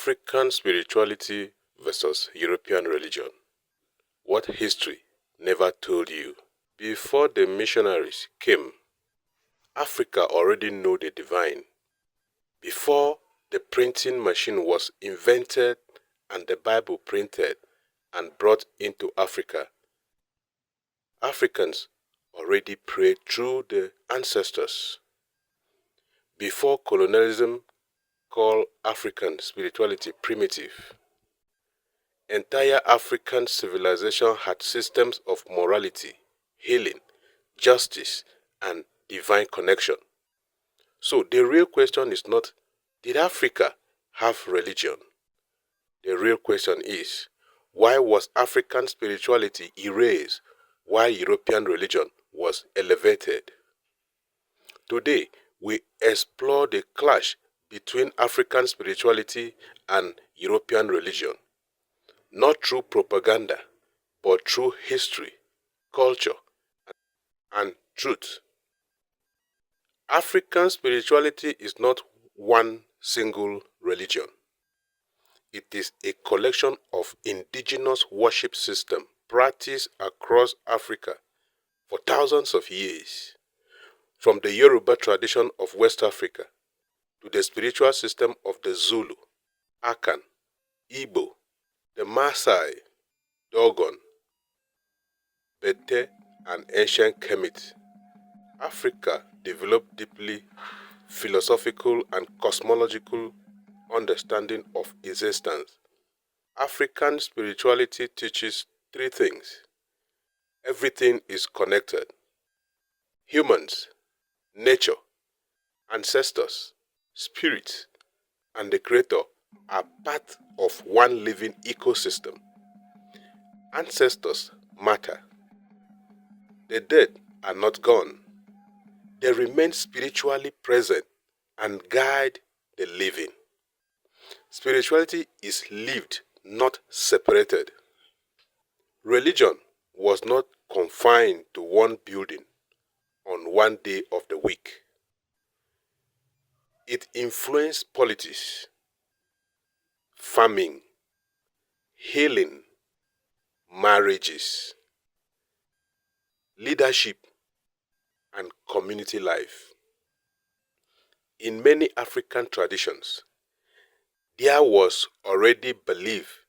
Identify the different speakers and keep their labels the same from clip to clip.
Speaker 1: African spirituality versus European religion. What history never told you. Before the missionaries came, Africa already knew the divine. Before the printing machine was invented and the Bible printed and brought into Africa, Africans already prayed through the ancestors. Before colonialism called African spirituality primitive, entire African civilization had systems of morality, healing, justice, and divine connection. So the real question is not, did Africa have religion? The real question is, why was African spirituality erased while European religion was elevated? Today, we explore the clash between African spirituality and European religion, not through propaganda, but through history, culture, and truth. African spirituality is not one single religion. It is a collection of indigenous worship systems practiced across Africa for thousands of years, from the Yoruba tradition of West Africa to the spiritual system of the Zulu, Akan, Igbo, the Maasai, Dogon, Bete, and ancient Kemet. Africa developed deeply philosophical and cosmological understanding of existence. African spirituality teaches three things. Everything is connected. Humans, nature, ancestors, spirits, and the Creator are part of one living ecosystem. Ancestors matter. The dead are not gone. They remain spiritually present and guide the living. Spirituality is lived, not separated. Religion was not confined to one building on one day of the week. It influenced politics, farming, healing, marriages, leadership, and community life. In many African traditions, there was already belief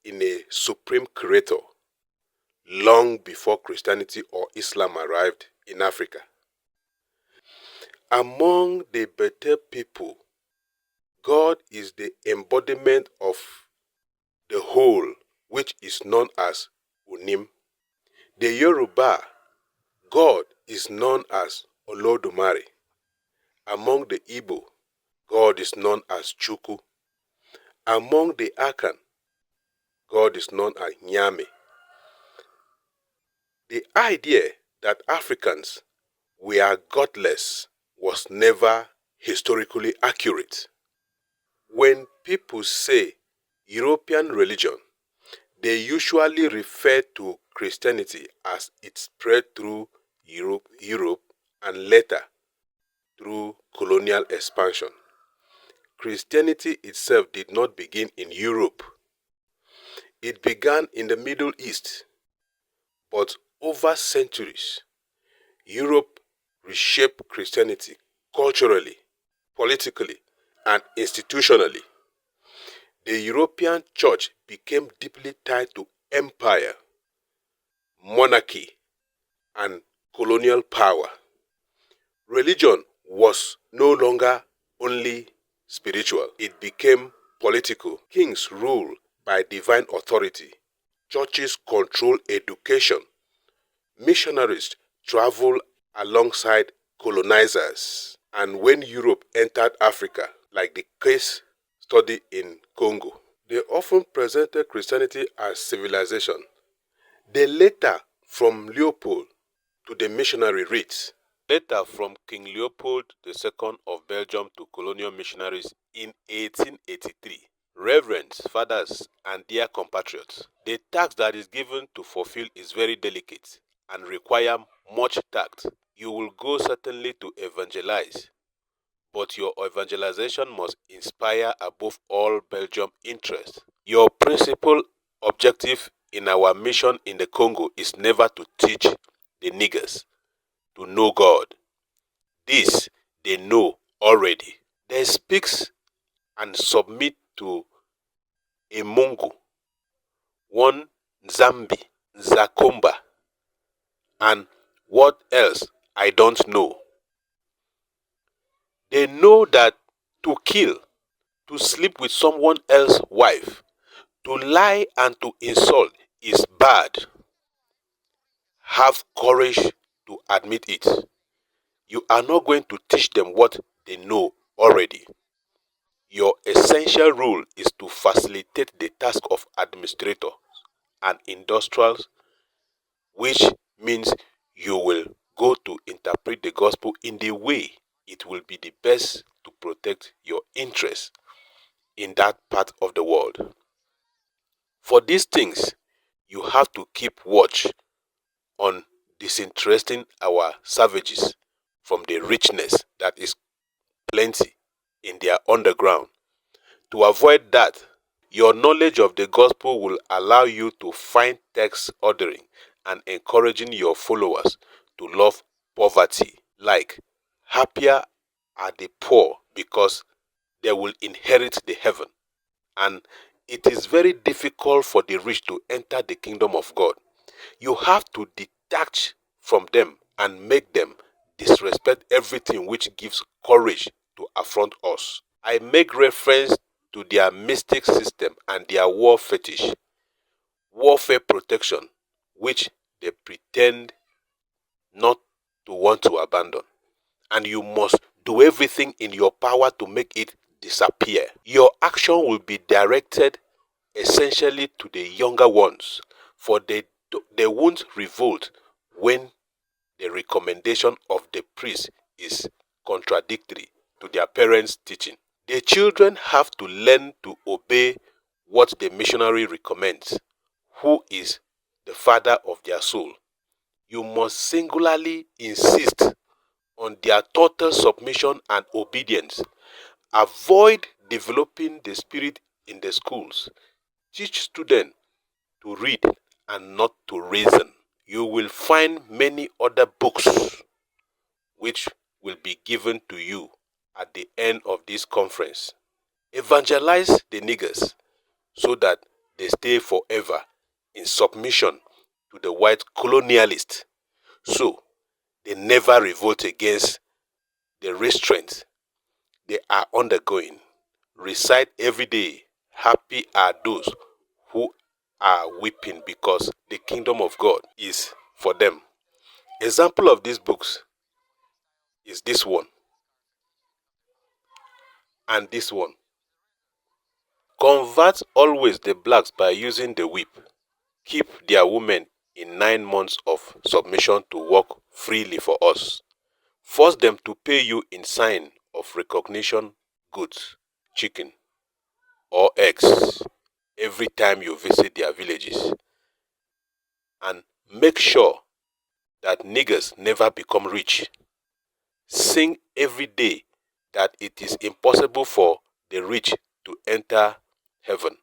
Speaker 1: in a supreme creator long before Christianity or Islam arrived in Africa. Among the Bete people, God is the embodiment of the whole, which is known as Unim. The Yoruba, God is known as Olodumare. Among the Igbo, God is known as Chukwu. Among the Akan, God is known as Nyame. The idea that Africans were godless was never historically accurate. When people say European religion, they usually refer to Christianity as it spread through Europe and later through colonial expansion. Christianity itself did not begin in Europe. It began in the Middle East, but over centuries, Europe reshaped Christianity culturally, politically, and institutionally. The European Church became deeply tied to empire, monarchy, and colonial power. Religion was no longer only spiritual, it became political. Kings ruled by divine authority. Churches controlled education. Missionaries traveled alongside colonizers. And when Europe entered Africa, like the case study in Congo, they often presented Christianity as civilization. The letter from Leopold to the missionary reads, letter from King Leopold II of Belgium to colonial missionaries in 1883. Reverends, fathers, and dear compatriots, the task that is given to fulfill is very delicate and require much tact. You will go certainly to evangelize, But your evangelization must inspire above all Belgium interest. Your principal objective in our mission in the Congo is never to teach the niggers to know God. This they know already. They speak and submit to a Mungu, one Zambi, Zakumba, and what else I don't know. They know that to kill, to sleep with someone else's wife, to lie and to insult is bad. Have courage to admit it. You are not going to teach them what they know already. Your essential role is to facilitate the task of administrator and industrials, which means you will go to interpret the gospel in the way it will be the best to protect your interests in that part of the world. For these things, you have to keep watch on disinteresting our savages from the richness that is plenty in their underground. To avoid that, your knowledge of the gospel will allow you to find text ordering and encouraging your followers to love poverty, like happier are the poor because they will inherit the heaven. And it is very difficult for the rich to enter the kingdom of God. You have to detach from them and make them disrespect everything which gives courage to affront us. I make reference to their mystic system and their war fetish, warfare protection, which they pretend not to want to abandon. And you must do everything in your power to make it disappear. Your action will be directed essentially to the younger ones, for they won't revolt when the recommendation of the priest is contradictory to their parents' teaching. The children have to learn to obey what the missionary recommends, who is the father of their soul. You must singularly insist on their total submission and obedience. Avoid developing the spirit in the schools. Teach students to read and not to reason. You will find many other books which will be given to you at the end of this conference. Evangelize the niggers so that they stay forever in submission to the white colonialist, so they never revolt against the restraint they are undergoing. Recite every day, happy are those who are weeping because the kingdom of God is for them. Example of these books is this one and this one. Convert always the blacks by using the whip. Keep their women in 9 months of submission to work freely for us. Force them to pay you in sign of recognition goods, chicken or eggs every time you visit their villages. And make sure that niggers never become rich. Sing every day that it is impossible for the rich to enter heaven.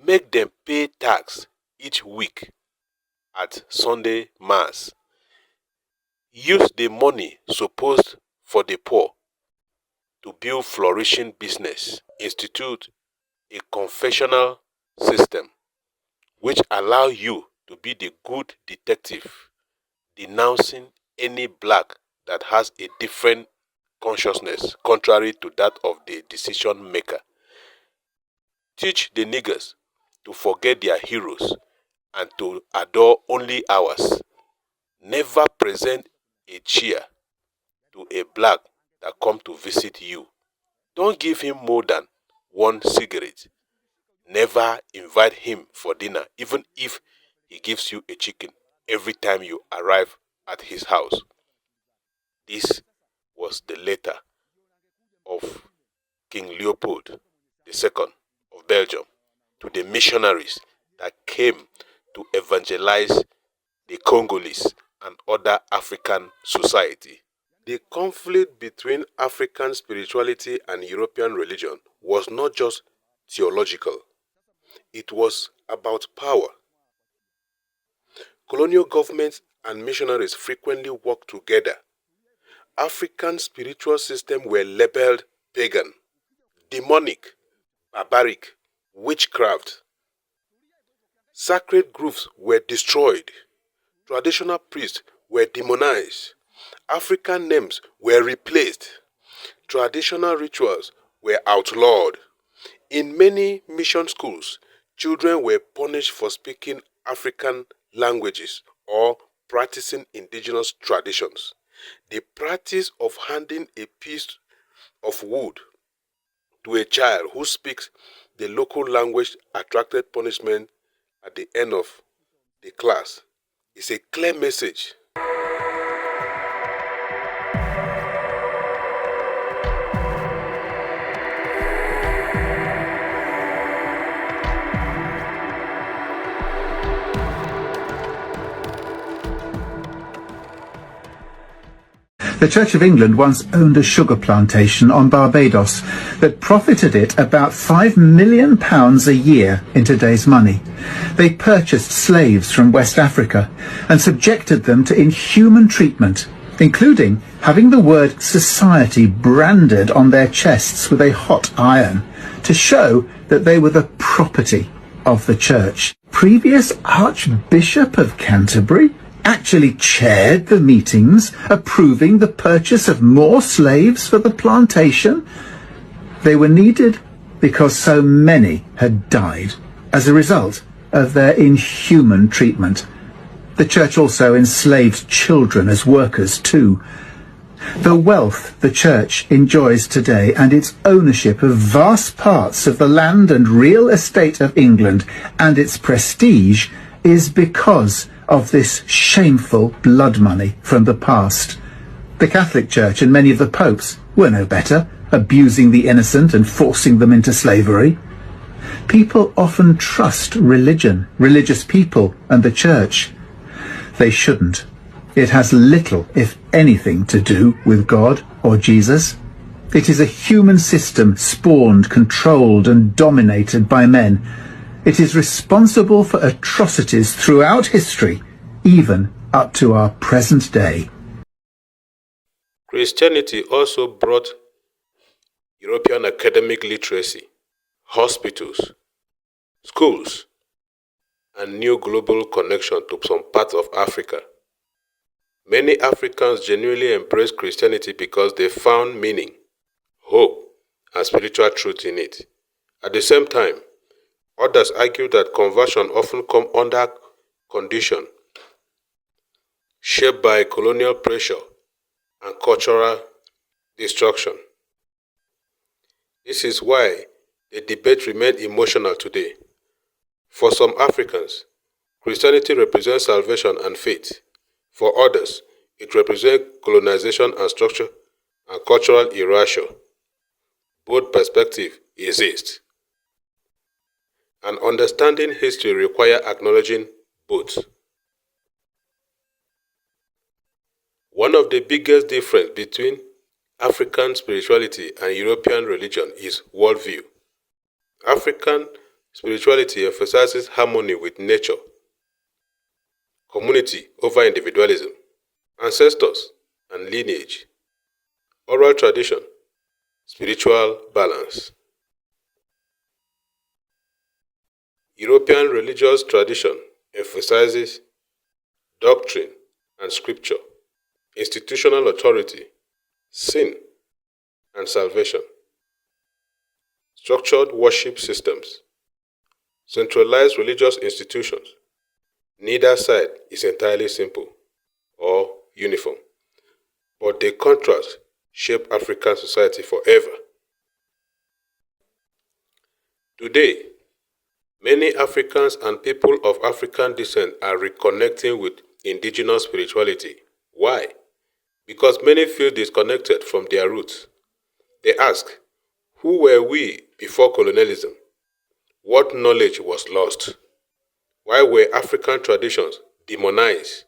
Speaker 1: Make them pay tax each week at Sunday Mass. Use the money supposed for the poor to build flourishing business. Institute a confessional system which allow you to be the good detective denouncing any black that has a different consciousness contrary to that of the decision maker. Teach the niggers to forget their heroes and to adore only ours. Never present a chair to a black that come to visit you. Don't give him more than one cigarette. Never invite him for dinner, even if he gives you a chicken every time you arrive at his house. This was the letter of King Leopold II of Belgium to the missionaries that came to evangelize the Congolese and other African society. The conflict between African spirituality and European religion was not just theological. It was about power. Colonial governments and missionaries frequently worked together. African spiritual systems were labeled pagan, demonic, barbaric, witchcraft. Sacred groves were destroyed. Traditional priests were demonized. African names were replaced. Traditional rituals were outlawed. In many mission schools, children were punished for speaking African languages or practicing indigenous traditions. The practice of handing a piece of wood to a child who speaks the local language attracted punishment at the end of the class. It's a clear message.
Speaker 2: The Church of England once owned a sugar plantation on Barbados that profited it about £5 million a year in today's money. They purchased slaves from West Africa and subjected them to inhuman treatment, including having the word society branded on their chests with a hot iron to show that they were the property of the church. Previous Archbishop of Canterbury actually chaired the meetings approving the purchase of more slaves for the plantation. They were needed because so many had died as a result of their inhuman treatment. The church also enslaved children as workers too. The wealth the church enjoys today and its ownership of vast parts of the land and real estate of England and its prestige is because of this shameful blood money from the past. The Catholic Church and many of the popes were no better, abusing the innocent and forcing them into slavery. People often trust religion, religious people, and the church. They shouldn't. It has little, if anything, to do with God or Jesus. It is a human system spawned, controlled, and dominated by men. It is responsible for atrocities throughout history, even up to our present day.
Speaker 1: Christianity also brought European academic literacy, hospitals, schools, and new global connection to some parts of Africa. Many Africans genuinely embraced Christianity because they found meaning, hope, and spiritual truth in it. At the same time, others argue that conversion often comes under condition shaped by colonial pressure and cultural destruction. This is why the debate remains emotional today. For some Africans, Christianity represents salvation and faith. For others, it represents colonization and structure and cultural erasure. Both perspectives exist. And understanding history requires acknowledging both. One of the biggest differences between African spirituality and European religion is worldview. African spirituality emphasizes harmony with nature, community over individualism, ancestors and lineage, oral tradition, spiritual balance. European religious tradition emphasizes doctrine and scripture, institutional authority, sin, and salvation. Structured worship systems, centralized religious institutions. Neither side is entirely simple or uniform, but the contrast shape African society forever. Today, many Africans and people of African descent are reconnecting with indigenous spirituality. Why? Because many feel disconnected from their roots. They ask, who were we before colonialism? What knowledge was lost? Why were African traditions demonized?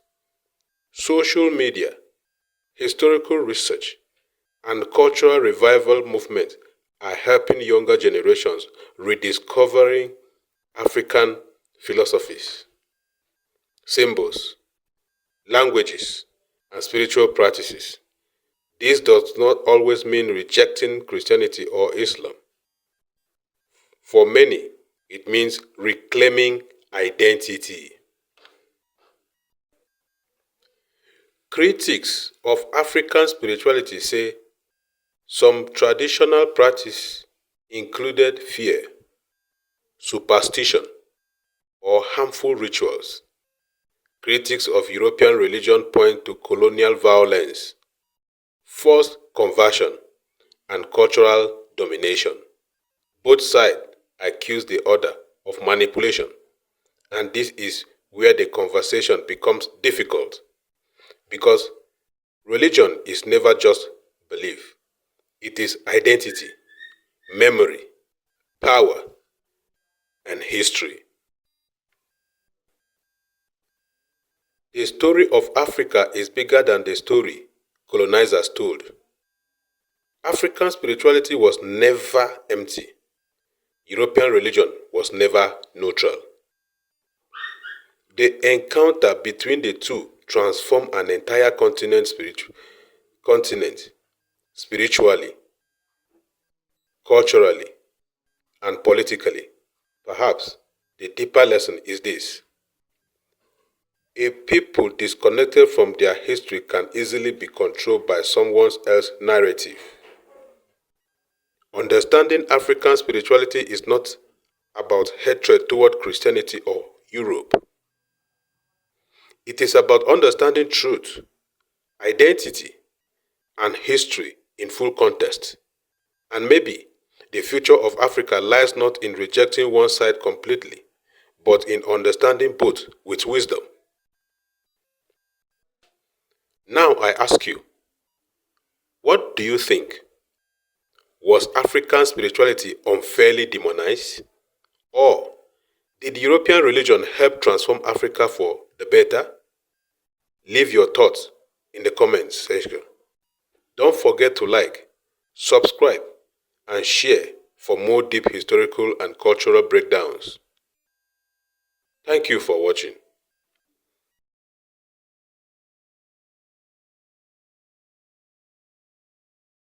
Speaker 1: Social media, historical research, and cultural revival movement are helping younger generations rediscovering African philosophies, symbols, languages, and spiritual practices. This does not always mean rejecting Christianity or Islam. For many, it means reclaiming identity. Critics of African spirituality say some traditional practices included fear, superstition, or harmful rituals. Critics of European religion point to colonial violence, forced conversion, and cultural domination. Both sides accuse the other of manipulation, and this is where the conversation becomes difficult because religion is never just belief, it is identity, memory, power, and history. The story of Africa is bigger than the story colonizers told. African spirituality was never empty. European religion was never neutral. The encounter between the two transformed an entire continent spiritually, culturally, and politically. Perhaps the deeper lesson is this: a people disconnected from their history can easily be controlled by someone else's narrative. Understanding African spirituality is not about hatred toward Christianity or Europe. It is about understanding truth, identity, and history in full context. And maybe the future of Africa lies not in rejecting one side completely, but in understanding both with wisdom. Now I ask you, what do you think? Was African spirituality unfairly demonized? Or did European religion help transform Africa for the better? Leave your thoughts in the comments section. Don't forget to like, subscribe, and share for more deep historical and cultural breakdowns. Thank you for watching.